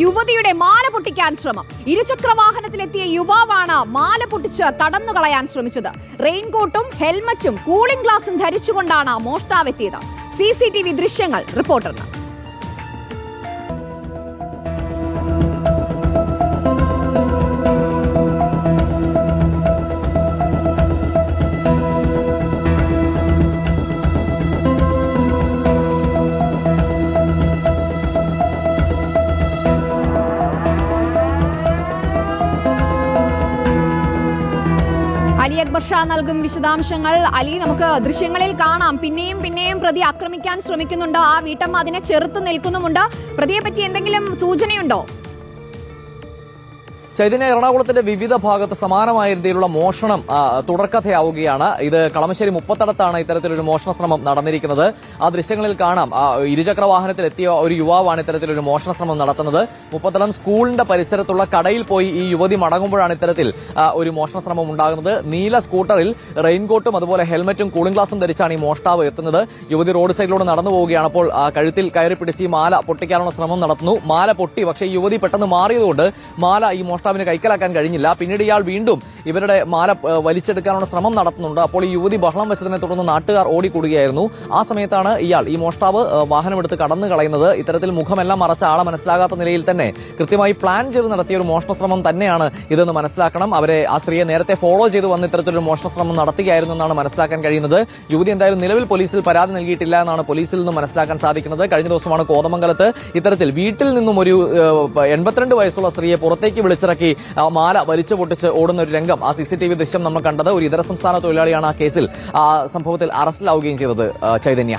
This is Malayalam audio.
യുവതിയുടെ മാല പൊട്ടിക്കാൻ ശ്രമം. ഇരുചക്രവാഹനത്തിലെത്തിയ യുവാവാണ് മാല പൊട്ടിച്ച് കടന്നുകളയാൻ ശ്രമിച്ചത്. റെയിൻകോട്ടും ഹെൽമറ്റും കൂളിംഗ് ഗ്ലാസും ധരിച്ചുകൊണ്ടാണ് മോഷ്ടാവെത്തിയത്. CCTV ദൃശ്യങ്ങൾ റിപ്പോർട്ടറിന്. അലി അക്ബർ ഷാ നൽകും വിശദാംശങ്ങൾ. അലി, നമുക്ക് ദൃശ്യങ്ങളിൽ കാണാം പിന്നെയും പ്രതി ആക്രമിക്കാൻ ശ്രമിക്കുന്നുണ്ട്. ആ വീട്ടമ്മ അതിനെ ചെറുത്തു നിൽക്കുന്നുമുണ്ട്. പ്രതിയെ പറ്റി എന്തെങ്കിലും സൂചനയുണ്ടോ? ചൈതന്യ, എറണാകുളത്തിന്റെ വിവിധ ഭാഗത്ത് സമാനമായ രീതിയിലുള്ള മോഷണം തുടർക്കഥയാവുകയാണ്. ഇത് കളമശ്ശേരി മുപ്പത്തടത്താണ് ഇത്തരത്തിലൊരു മോഷണ ശ്രമം നടന്നിരിക്കുന്നത്. ആ ദൃശ്യങ്ങളിൽ കാണാം, ഇരുചക്ര വാഹനത്തിലെത്തിയ ഒരു യുവാവാണ് ഇത്തരത്തിലൊരു മോഷണ ശ്രമം നടത്തുന്നത്. മുപ്പത്തടം സ്കൂളിന്റെ പരിസരത്തുള്ള കടയിൽ പോയി ഈ യുവതി മടങ്ങുമ്പോഴാണ് ഇത്തരത്തിൽ ഒരു മോഷണ ശ്രമം ഉണ്ടാകുന്നത്. നീല സ്കൂട്ടറിൽ റെയിൻകോട്ടും അതുപോലെ ഹെൽമറ്റും കൂളിംഗ് ഗ്ലാസും ധരിച്ചാണ് ഈ മോഷ്ടാവ് എത്തുന്നത്. യുവതി റോഡ് സൈഡിലൂടെ നടന്നു പോവുകയാണ്. അപ്പോൾ കഴുത്തിൽ കയറി പിടിച്ച് ഈ മാല പൊട്ടിക്കാനുള്ള ശ്രമം നടത്തുന്നു. മാല പൊട്ടി, പക്ഷേ ഈ യുവതി പെട്ടെന്ന് മാറിയതുകൊണ്ട് മാല ഈ മോഷ്ടാവിന് കൈക്കലാക്കാൻ കഴിഞ്ഞില്ല. പിന്നീട് ഇയാൾ വീണ്ടും ഇവരുടെ മാല വലിച്ചെടുക്കാനുള്ള ശ്രമം നടത്തുന്നുണ്ട്. അപ്പോൾ ഈ യുവതി ബഹളം വെച്ചതിനെ തുടർന്ന് നാട്ടുകാർ ഓടിക്കൂടുകയായിരുന്നു. ആ സമയത്താണ് ഈ മോഷ്ടാവ് വാഹനമെടുത്ത് കടന്നു കളയുന്നത്. ഇത്തരത്തിൽ മുഖമെല്ലാം മറച്ച ആളെ മനസ്സിലാകാത്ത നിലയിൽ തന്നെ കൃത്യമായി പ്ലാൻ ചെയ്ത് നടത്തിയ ഒരു മോഷണ ശ്രമം തന്നെയാണ് ഇതെന്ന് മനസ്സിലാക്കണം. ആ സ്ത്രീയെ നേരത്തെ ഫോളോ ചെയ്ത് വന്ന് ഇത്തരത്തിലൊരു മോഷണ ശ്രമം നടത്തുകയായിരുന്നു എന്നാണ് മനസ്സിലാക്കാൻ കഴിയുന്നത്. യുവതി എന്തായാലും നിലവിൽ പോലീസിൽ പരാതി നൽകിയിട്ടില്ല എന്നാണ് പോലീസിൽ നിന്ന് മനസ്സിലാക്കാൻ സാധിക്കുന്നത്. കഴിഞ്ഞ ദിവസമാണ് കോതമംഗലത്ത് ഇത്തരത്തിൽ വീട്ടിൽ നിന്നും ഒരു 82 വയസ്സുള്ള സ്ത്രീയെ പുറത്തേക്ക് വിളിച്ചിറക്കി മാല വലിച്ചു പൊട്ടിച്ച് ഓടുന്ന ഒരു രംഗം, ആ CCTV ദൃശ്യം നമ്മൾ കണ്ടത്. ഒരു ഇതര സംസ്ഥാന തൊഴിലാളിയാണ് ആ കേസിൽ സംഭവത്തിൽ അറസ്റ്റിലാവുകയും ചെയ്തത്. ചൈതന്യ.